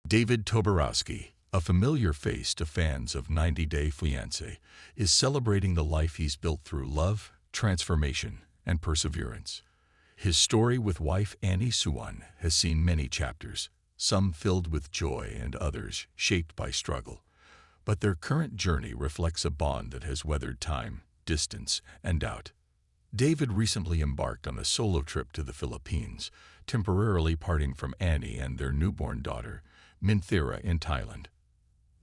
David Toborowsky, a familiar face to fans of 90 Day Fiancé, is celebrating the life he's built through love, transformation, and perseverance. His story with wife Annie Suwan has seen many chapters, some filled with joy and others shaped by struggle. But their current journey reflects a bond that has weathered time, distance, and doubt. David recently embarked on a solo trip to the Philippines, temporarily parting from Annie and their newborn daughter, Minthira, in Thailand.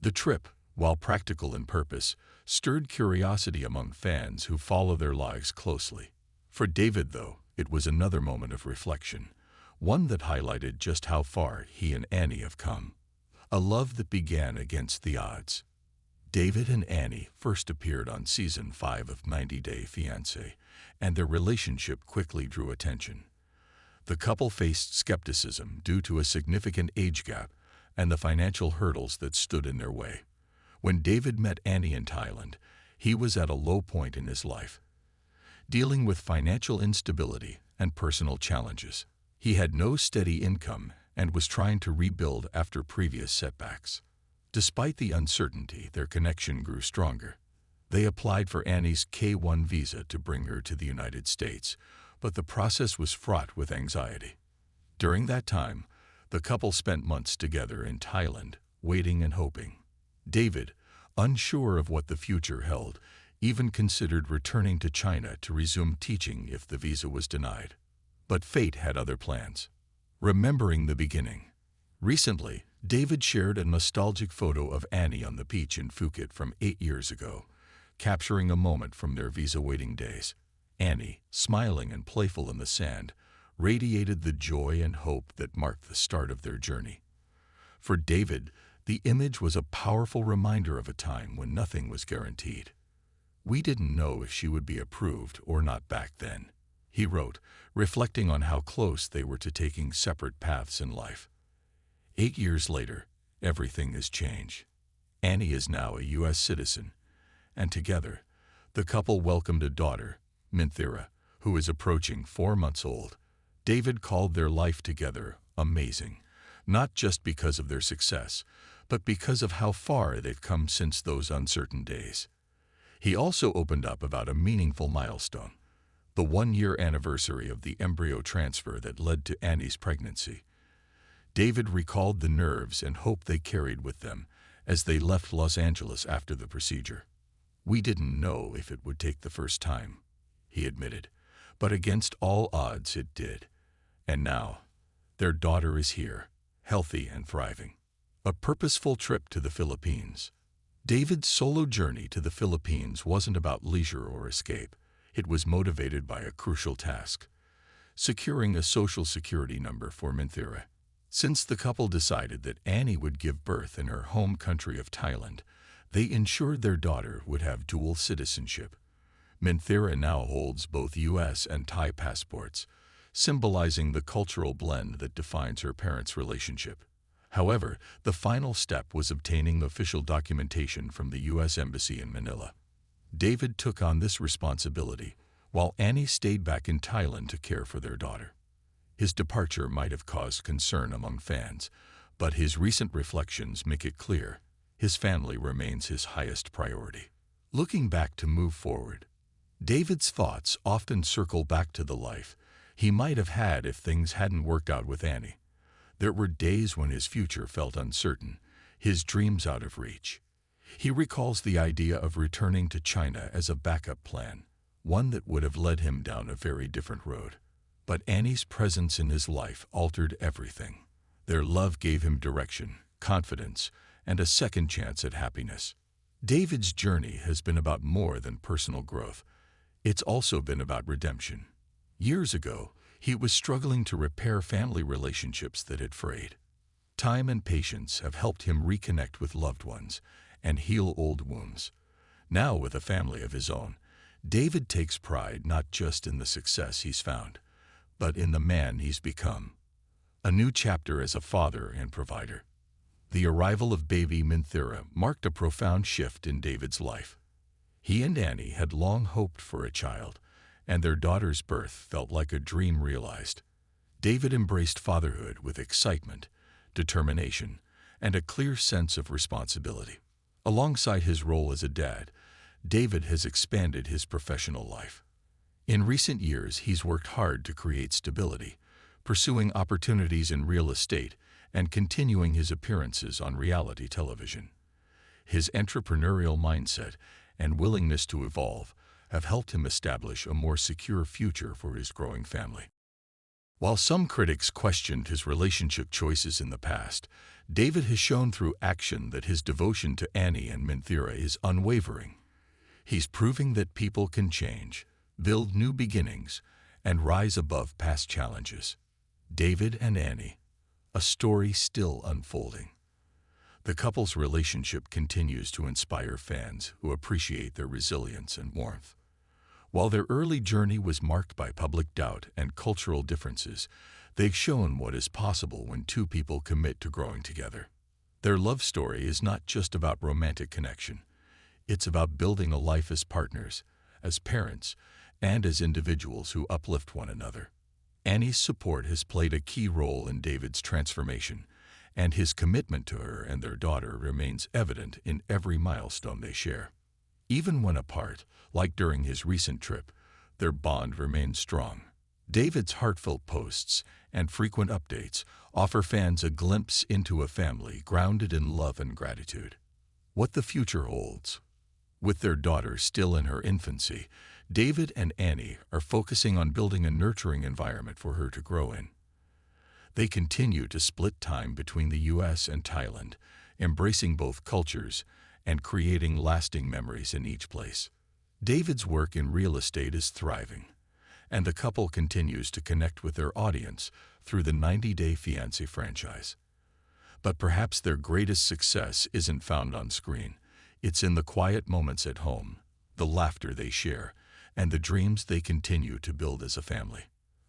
The trip, while practical in purpose, stirred curiosity among fans who follow their lives closely. For David, though, it was another moment of reflection, one that highlighted just how far he and Annie have come. A love that began against the odds. David and Annie first appeared on Season 5 of 90 Day Fiancé, and their relationship quickly drew attention. The couple faced skepticism due to a significant age gap and the financial hurdles that stood in their way. When David met Annie in Thailand, he was at a low point in his life, dealing with financial instability and personal challenges. He had no steady income and was trying to rebuild after previous setbacks. Despite the uncertainty, their connection grew stronger. They applied for Annie's K-1 visa to bring her to the United States, but the process was fraught with anxiety. During that time, the couple spent months together in Thailand, waiting and hoping. David, unsure of what the future held, even considered returning to China to resume teaching if the visa was denied. But fate had other plans. Remembering the beginning. Recently, David shared a nostalgic photo of Annie on the beach in Phuket from 8 years ago, capturing a moment from their visa waiting days. Annie, smiling and playful in the sand, radiated the joy and hope that marked the start of their journey. For David, the image was a powerful reminder of a time when nothing was guaranteed. "We didn't know if she would be approved or not back then," he wrote, reflecting on how close they were to taking separate paths in life. 8 years later, everything has changed. Annie is now a U.S. citizen, and together, the couple welcomed a daughter, Minthira, who is approaching 4 months old. David called their life together amazing, not just because of their success, but because of how far they've come since those uncertain days. He also opened up about a meaningful milestone, the 1-year anniversary of the embryo transfer that led to Annie's pregnancy. David recalled the nerves and hope they carried with them as they left Los Angeles after the procedure. "We didn't know if it would take the first time," he admitted, "but against all odds it did. And now, their daughter is here, healthy and thriving." A purposeful trip to the Philippines. David's solo journey to the Philippines wasn't about leisure or escape. It was motivated by a crucial task: securing a social security number for Minthira. Since the couple decided that Annie would give birth in her home country of Thailand, they ensured their daughter would have dual citizenship. Minthira now holds both U.S. and Thai passports, symbolizing the cultural blend that defines her parents' relationship. However, the final step was obtaining official documentation from the U.S. Embassy in Manila. David took on this responsibility, while Annie stayed back in Thailand to care for their daughter. His departure might have caused concern among fans, but his recent reflections make it clear his family remains his highest priority. Looking back to move forward, David's thoughts often circle back to the life he might have had if things hadn't worked out with Annie. There were days when his future felt uncertain, his dreams out of reach. He recalls the idea of returning to China as a backup plan, one that would have led him down a very different road. But Annie's presence in his life altered everything. Their love gave him direction, confidence, and a second chance at happiness. David's journey has been about more than personal growth. It's also been about redemption. Years ago, he was struggling to repair family relationships that had frayed. Time and patience have helped him reconnect with loved ones and heal old wounds. Now, with a family of his own, David takes pride not just in the success he's found, but in the man he's become. A new chapter as a father and provider. The arrival of baby Minthira marked a profound shift in David's life. He and Annie had long hoped for a child, and their daughter's birth felt like a dream realized. David embraced fatherhood with excitement, determination, and a clear sense of responsibility. Alongside his role as a dad, David has expanded his professional life. In recent years, he's worked hard to create stability, pursuing opportunities in real estate and continuing his appearances on reality television. His entrepreneurial mindset and willingness to evolve have helped him establish a more secure future for his growing family. While some critics questioned his relationship choices in the past, David has shown through action that his devotion to Annie and Minthira is unwavering. He's proving that people can change, build new beginnings, and rise above past challenges. David and Annie, a story still unfolding. The couple's relationship continues to inspire fans who appreciate their resilience and warmth. While their early journey was marked by public doubt and cultural differences, they've shown what is possible when two people commit to growing together. Their love story is not just about romantic connection. It's about building a life as partners, as parents, and as individuals who uplift one another. Annie's support has played a key role in David's transformation, and his commitment to her and their daughter remains evident in every milestone they share. Even when apart, like during his recent trip, their bond remains strong. David's heartfelt posts and frequent updates offer fans a glimpse into a family grounded in love and gratitude. What the future holds. With their daughter still in her infancy, David and Annie are focusing on building a nurturing environment for her to grow in. They continue to split time between the U.S. and Thailand, embracing both cultures and creating lasting memories in each place. David's work in real estate is thriving, and the couple continues to connect with their audience through the 90-Day Fiancé franchise. But perhaps their greatest success isn't found on screen. It's in the quiet moments at home, the laughter they share, and the dreams they continue to build as a family.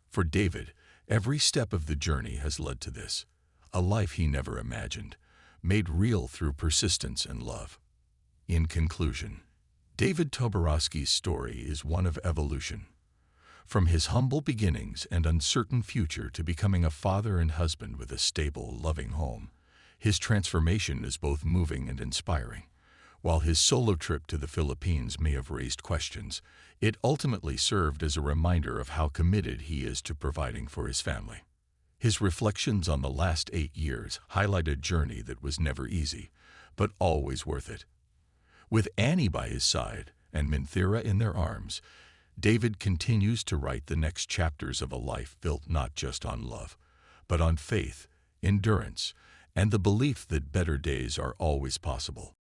For David, every step of the journey has led to this, a life he never imagined, made real through persistence and love. In conclusion, David Toborowsky's story is one of evolution. From his humble beginnings and uncertain future to becoming a father and husband with a stable, loving home, his transformation is both moving and inspiring. While his solo trip to the Philippines may have raised questions, it ultimately served as a reminder of how committed he is to providing for his family. His reflections on the last 8 years highlight a journey that was never easy, but always worth it. With Annie by his side and Minthira in their arms, David continues to write the next chapters of a life built not just on love, but on faith, endurance, and the belief that better days are always possible.